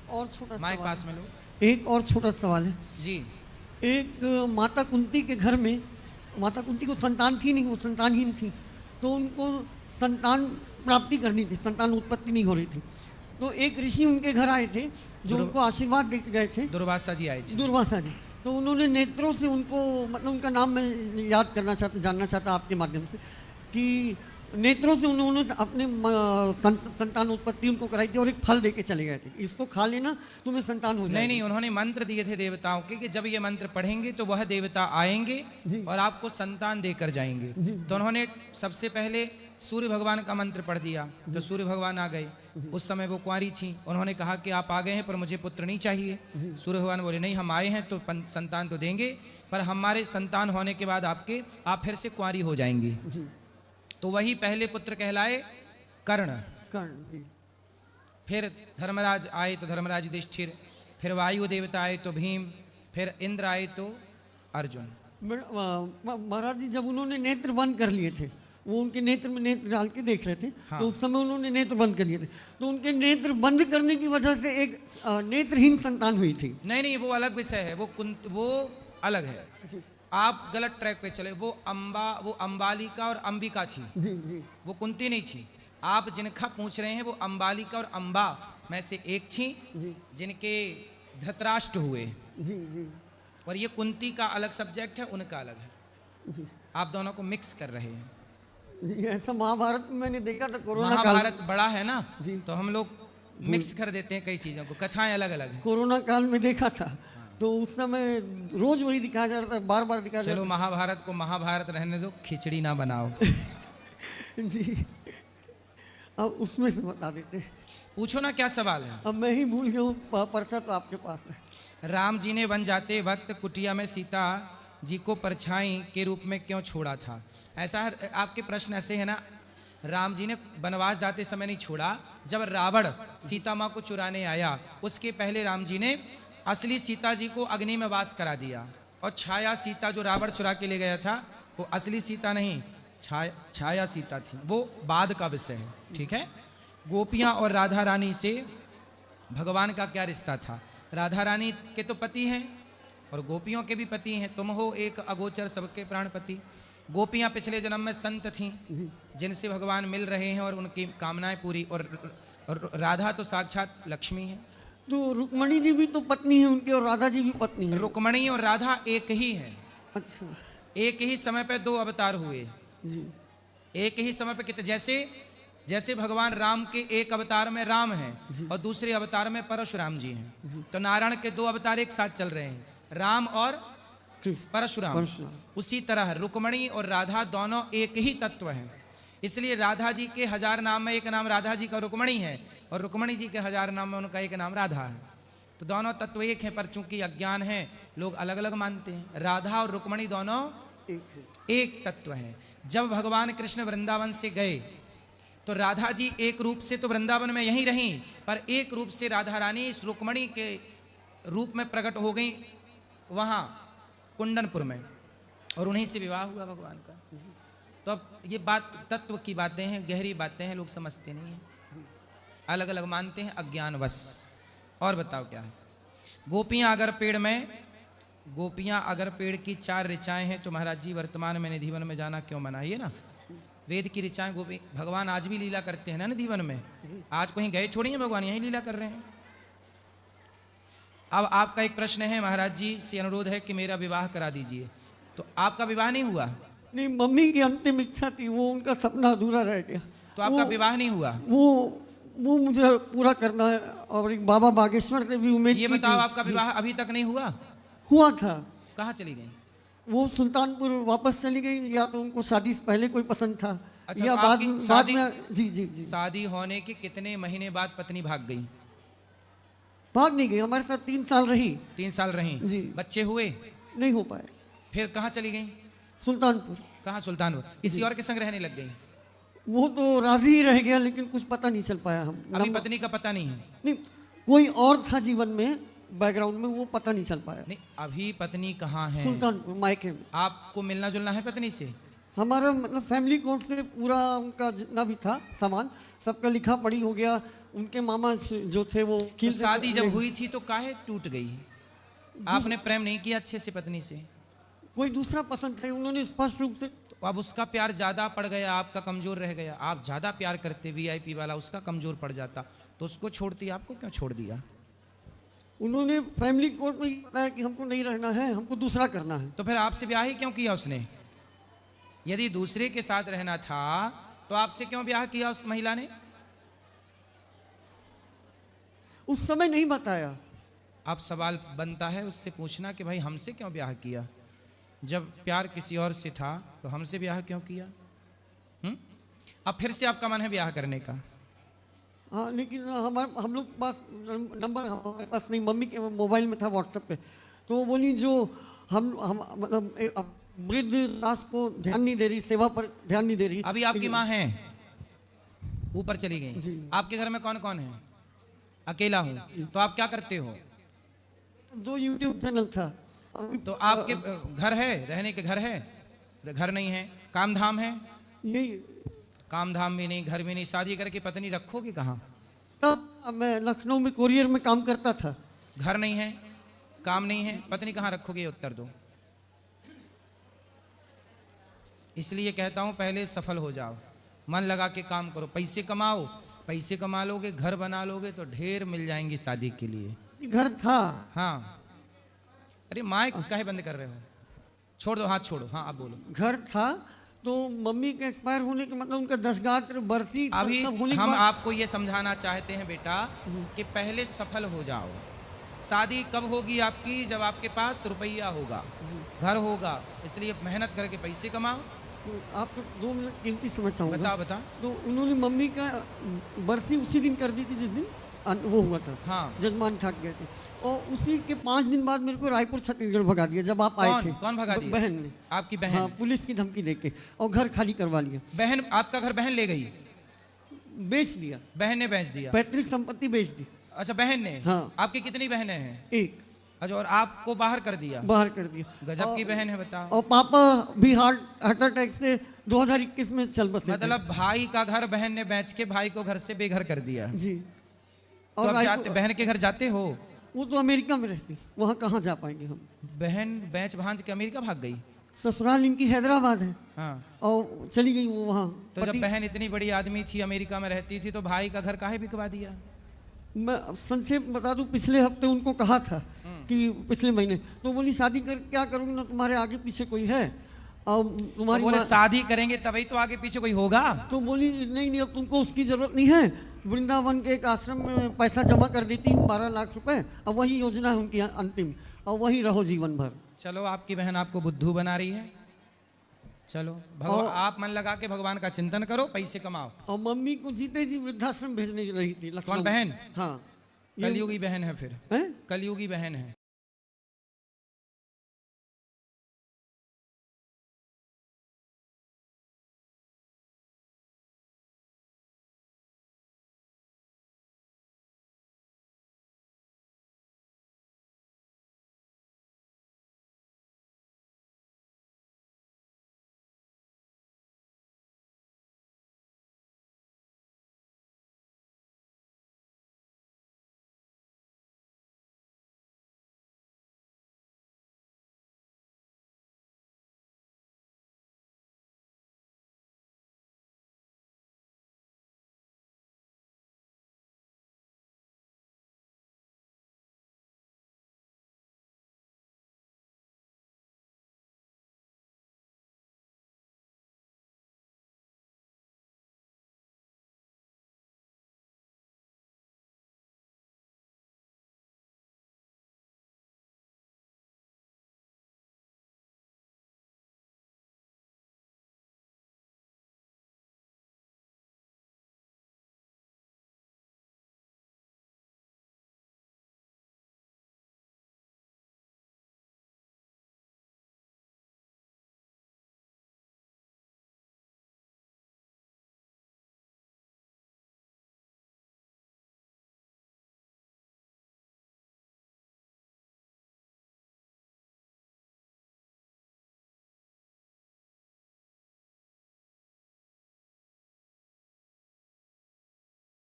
और छोटा माइक सवाल पास में लो है। एक और छोटा सवाल है। जी। एक माता कुंती के घर में, माता कुंती को संतान थी नहीं, वो संतानहीन थी, तो उनको संतान प्राप्ति करनी थी, संतान उत्पत्ति नहीं हो रही थी। तो एक ऋषि उनके घर आए थे जो दुर्व- उनको आशीर्वाद दे के गए थे, दुर्वासा जी आए थे। दुर्वासा जी। तो उन्होंने नेत्रों से उनको, मतलब उनका नाम मैं याद करना चाहता, जानना चाहता आपके माध्यम से, कि नेत्रों से उन्होंने अपने संतान उत्पत्ति उनको कराई थी और एक फल दे के चले गए थे, इसको खा लेना तुम्हें संतान हो जाएगी। नहीं, उन्होंने मंत्र दिए थे देवताओं के कि जब ये मंत्र पढ़ेंगे तो वह देवता आएंगे जी। और आपको संतान देकर जाएंगे। जी। तो उन्होंने सबसे पहले सूर्य भगवान का मंत्र पढ़ दिया, तो सूर्य भगवान आ गए। उस समय वो कुंवारी थी, उन्होंने कहा कि आप आ गए हैं पर मुझे पुत्र नहीं चाहिए। सूर्य भगवान बोले नहीं, हम आए हैं तो संतान तो देंगे, पर हमारे संतान होने के बाद आप फिर से कुंवारी हो जाएंगी। जी। तो वही पहले पुत्र कहलाए कर्ण। कर्ण जी। फिर धर्मराज आए तो धर्मराज युधिष्ठिर, फिर वायु देवता आए तो भीम, फिर इंद्र आए तो अर्जुन। महाराज जी, जब उन्होंने नेत्र बंद कर लिए थे, वो उनके नेत्र में नेत्र डाल के देख रहे थे, हाँ। तो उस समय उन्होंने नेत्र बंद कर लिए थे, तो उनके नेत्र बंद करने की वजह से एक नेत्रहीन संतान हुई थी। नहीं, वो अलग विषय है, वो अलग है। आप गलत ट्रैक पे चले। वो अंबालिका और अंबिका थी, जी जी। वो कुंती नहीं थी। आप जिनका पूछ रहे हैं वो अंबालिका और अंबा में से एक थी, जी जिनके धृतराष्ट्र हुए। जी जी और ये कुंती का अलग सब्जेक्ट है, उनका अलग है। जी आप दोनों को मिक्स कर रहे हैं। जी। ऐसा महाभारत में मैंने देखा था, कोरोना काल, महाभारत बड़ा है ना जी। तो हम लोग मिक्स कर देते हैं कई चीजों को, कथाएं अलग अलग हैं। कोरोना काल में देखा था, तो उस समय रोज वही दिखाया जा रहा था, बार बार दिखाया जा चलो रहा महाभारत को महाभारत रहने दो, खिचड़ी ना बनाओ। था। जी। अब उसमें से बता देते। पूछो ना क्या सवाल है। अब मैं ही भूल गया हूँ, पर्चा तो आपके पास है। राम जी ने वन जाते वक्त कुटिया में सीता जी को परछाई के रूप में क्यों छोड़ा था? ऐसा आपके प्रश्न ऐसे है ना, राम जी ने वनवास जाते समय नहीं छोड़ा। जब रावण सीता माँ को चुराने आया, उसके पहले राम जी ने असली सीता जी को अग्नि में वास करा दिया, और छाया सीता जो रावण चुरा के ले गया था वो असली सीता नहीं, छाया सीता थी, वो बाद का विषय है। ठीक है। गोपियाँ और राधा रानी से भगवान का क्या रिश्ता था? राधा रानी के तो पति हैं और गोपियों के भी पति हैं। तुम हो एक अगोचर सबके प्राणपति। गोपियाँ पिछले जन्म में संत थीं जिनसे भगवान मिल रहे हैं और उनकी कामनाएं पूरी, और राधा तो साक्षात लक्ष्मी है। तो रुक्मणी जी भी तो पत्नी है उनकी, और राधा जी भी पत्नी है। रुक्मणी और राधा एक ही है। अच्छा। एक ही समय पे दो अवतार हुए। जी। एक ही समय पे कितने, जैसे भगवान राम के एक अवतार में राम हैं और दूसरे अवतार में परशुराम जी हैं, तो नारायण के दो अवतार एक साथ चल रहे हैं, राम और परशुराम। उसी तरह रुक्मणी और राधा दोनों एक ही तत्व हैं। इसलिए राधा जी के 1000 नाम में एक नाम राधा जी का रुक्मणी है, और रुक्मणी जी के 1000 नाम में उनका एक नाम राधा है। तो दोनों तत्व एक हैं, पर चूंकि अज्ञान है लोग अलग अलग मानते हैं। राधा और रुक्मणी दोनों एक तत्व हैं। जब भगवान कृष्ण वृंदावन से गए तो राधा जी एक रूप से तो वृंदावन में यहीं रहीं, पर एक रूप से राधा रानी इस रुक्मणी के रूप में प्रकट हो गई वहाँ कुंडनपुर में, और उन्हीं से विवाह हुआ भगवान का। तो अब ये बात तत्व की बातें हैं, गहरी बातें हैं, लोग समझते नहीं हैं, अलग अलग मानते हैं अज्ञानवश। और बताओ क्या है? गोपियाँ अगर पेड़ की 4 ऋचाएं हैं तो महाराज जी वर्तमान में निधिवन में जाना क्यों मना? ये ना वेद की ऋचाएं गोपी भगवान आज भी लीला करते हैं ना निधिवन में। आज कहीं गए थोड़ी हैं भगवान, यहीं लीला कर रहे हैं। अब आपका एक प्रश्न है, महाराज जी से अनुरोध है कि मेरा विवाह करा दीजिए। तो आपका विवाह नहीं हुआ? नहीं, मम्मी की अंतिम इच्छा थी, वो उनका सपना अधूरा रह गया। तो आपका विवाह नहीं हुआ? वो मुझे पूरा करना है, और एक बाबा बागेश्वर से भी उम्मीद। ये बताओ, आपका विवाह अभी तक नहीं हुआ? हुआ था। कहाँ चली गई? वो सुल्तानपुर वापस चली गई, या तो उनको शादी से पहले कोई पसंद था। अच्छा, या तो बाद शादी में। जी जी जी। शादी होने के कितने महीने बाद पत्नी भाग गई? भाग नहीं गई, हमारे साथ 3 साल रही। 3 साल रही जी। बच्चे हुए? नहीं हो पाए। फिर कहाँ चली गई? सुल्तानपुर। कहाँ सुल्तानपुर? किसी और के संग रहने लग गई? वो तो राजी ही रह गया, लेकिन कुछ पता नहीं चल पाया। हम अभी पत्नी का पता नहीं है? नहीं, कोई और था जीवन में, बैकग्राउंड में, वो पता नहीं चल पाया। नहीं, अभी पत्नी कहाँ है? सुल्तानपुर मायके में। आपको मिलना जुलना है पत्नी से? हमारा मतलब फैमिली कोर्ट से पूरा उनका जितना भी था सामान सबका लिखा पढ़ी हो गया। उनके मामा जो थे वो तो शादी जब हुई थी तो काहे टूट गई? आपने प्रेम नहीं किया अच्छे से पत्नी से? कोई दूसरा पसंद थे, उन्होंने स्पष्ट रूप से। तो अब उसका प्यार ज्यादा पड़ गया, आपका कमजोर रह गया। आप ज्यादा प्यार करते वीआईपी वाला, उसका कमजोर पड़ जाता तो उसको छोड़ती, आपको क्यों छोड़ दिया? उन्होंने फैमिली कोर्ट में बताया कि हमको नहीं रहना है, हमको दूसरा करना है। तो फिर आपसे ब्याह ही क्यों किया उसने? यदि दूसरे के साथ रहना था तो आपसे क्यों ब्याह किया उस महिला ने? उस समय नहीं बताया। अब सवाल बनता है उससे पूछना कि भाई हमसे क्यों ब्याह किया? जब प्यार किसी और से था तो हमसे ब्याह क्यों किया? अब फिर से आपका मन है ब्याह करने का? हाँ, लेकिन हम लोग पास नंबर हमारे पास नहीं, मम्मी के मोबाइल में था व्हाट्सएप पे। तो वो बोली जो हम मतलब वृद्ध सास को ध्यान नहीं दे रही, सेवा पर ध्यान नहीं दे रही। अभी आपकी माँ है, ऊपर चली गई। जी। आपके घर में कौन कौन है? अकेला हूँ। तो आप क्या करते हो? 2 यूट्यूब चैनल था। तो आपके घर है, रहने के घर है? घर नहीं है। काम धाम है? यही काम धाम भी नहीं, घर भी नहीं, शादी करके पत्नी रखोगे कहाँ? तब मैं लखनऊ में कोरियर में काम करता था। घर नहीं है, काम नहीं है, पत्नी कहाँ रखोगे? ये उत्तर दो। इसलिए कहता हूं पहले सफल हो जाओ, मन लगा के काम करो, पैसे कमाओ। पैसे कमा लोगे, घर बना लोगे तो ढेर मिल जाएंगी शादी के लिए। घर था। हाँ, अरे माइक काहे बंद कर रहे हो? छोड़ दो, हाथ छोड़ो। हाँ, आप बोलो। घर था तो मम्मी के एक्सपायर होने के मतलब उनका 10 गात्र बरसी अभी सब होने के हम बाद आपको ये समझाना चाहते हैं बेटा कि पहले सफल हो जाओ। शादी कब होगी आपकी? जब आपके पास रुपया होगा, घर होगा। इसलिए मेहनत करके पैसे कमाओ। तो आपको 2 मिनट कीमती समझ चाहूँगा। बता बता। तो उन्होंने मम्मी का बरसी उसी दिन कर दी थी जिस दिन वो हुआ था। हाँ। जजमान खा गए थे और उसी के 5 दिन बाद मेरे को रायपुर छत्तीसगढ़ भगा दिया जब आप आए थे। कौन भगा दिया? बहन ने। आपकी बहन? हाँ, पुलिस की धमकी देके और घर खाली करवा लिया। बहन? आपका घर बहन ले गई? बेच दिया। बहन ने बेच दिया? पैतृक संपत्ति बेच दी। अच्छा, बहन ने? हाँ। आपकी कितनी बहनें हैं? 1। अच्छा, और आपको बाहर कर दिया? बाहर कर दिया। गजब की बहन है, बताओ। और पापा भी हार्ट अटैक से 2021 में चल बसे। मतलब भाई का घर बहन ने बेच के भाई को घर से बेघर कर दिया। जी। तो अब जाते, बहन के घर जाते हो? वो तो अमेरिका में रहती, वहाँ कहाँ जा पाएंगे हम। बहन बेच भांज के अमेरिका भाग गई? ससुराल इनकी हैदराबाद है। हाँ। और चली गई वो वहाँ। तो जब बहन इतनी बड़ी आदमी थी, अमेरिका में रहती थी, तो भाई का घर काहे बिकवा दिया? मैं संक्षेप बता दूं, पिछले हफ्ते उनको कहा था कि पिछले महीने, तो बोली शादी कर क्या करूँगी ना, तुम्हारे आगे पीछे कोई है और तुम्हारी बोले शादी करेंगे तभी तो आगे पीछे कोई होगा। तो बोली नहीं अब तुमको उसकी जरूरत नहीं है, वृंदावन के एक आश्रम में पैसा जमा कर देती हूँ 12 लाख रुपए, और वही योजना है उनकी अंतिम, और वही रहो जीवन भर। चलो, आपकी बहन आपको बुद्धू बना रही है। चलो, भगवान आप मन लगा के भगवान का चिंतन करो, पैसे कमाओ। और मम्मी को जीते जी वृद्धाश्रम भेजने रही थी। कौन बहन? हाँ, कलयुगी बहन है। फिर है? कलयुगी बहन है।